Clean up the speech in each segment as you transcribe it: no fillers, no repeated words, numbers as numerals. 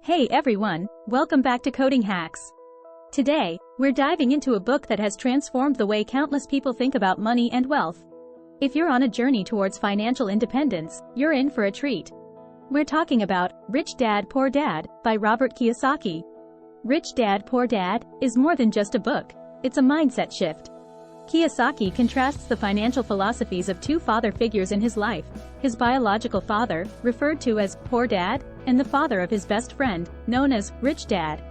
Hey everyone, welcome back to Coding Hacks. Today, we're diving into a book that has transformed the way countless people think about money and wealth. If you're on a journey towards financial independence, you're in for a treat. We're talking about Rich Dad, Poor Dad by Robert Kiyosaki. Rich Dad, Poor Dad is more than just a book, it's a mindset shift. Kiyosaki contrasts the financial philosophies of two father figures in his life, his biological father, referred to as Poor Dad, and the father of his best friend, known as Rich Dad.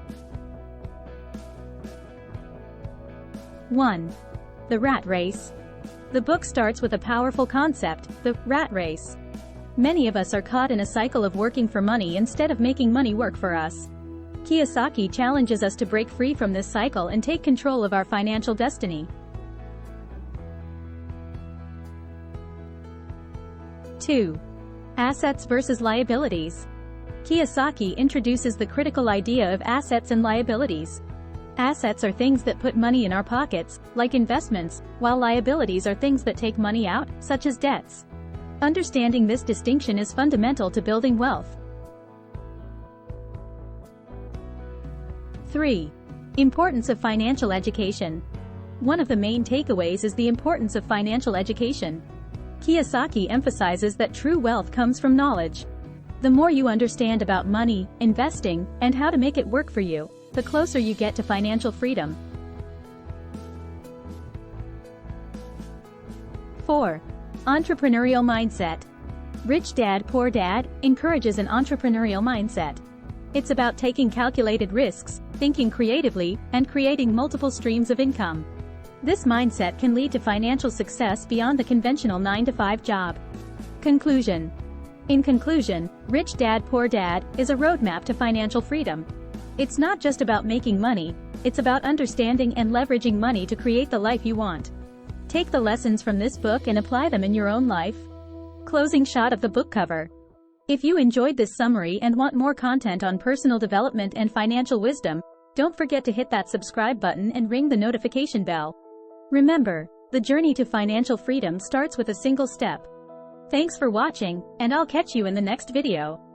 1. The Rat Race. The book starts with a powerful concept, the rat race. Many of us are caught in a cycle of working for money instead of making money work for us. Kiyosaki challenges us to break free from this cycle and take control of our financial destiny. 2. Assets versus liabilities. Kiyosaki introduces the critical idea of assets and liabilities. Assets are things that put money in our pockets, like investments, while liabilities are things that take money out, such as debts. Understanding this distinction is fundamental to building wealth. 3. Importance of financial education. One of the main takeaways is the importance of financial education. Kiyosaki emphasizes that true wealth comes from knowledge. The more you understand about money, investing, and how to make it work for you, the closer you get to financial freedom. 4. Entrepreneurial mindset. Rich Dad, Poor Dad encourages an entrepreneurial mindset. It's about taking calculated risks, thinking creatively, and creating multiple streams of income. This mindset can lead to financial success beyond the conventional 9-to-5 job. Conclusion. In conclusion, Rich Dad, Poor Dad is a roadmap to financial freedom. It's not just about making money, it's about understanding and leveraging money to create the life you want. Take the lessons from this book and apply them in your own life. Closing shot of the book cover. If you enjoyed this summary and want more content on personal development and financial wisdom, don't forget to hit that subscribe button and ring the notification bell. Remember, the journey to financial freedom starts with a single step. Thanks for watching, and I'll catch you in the next video.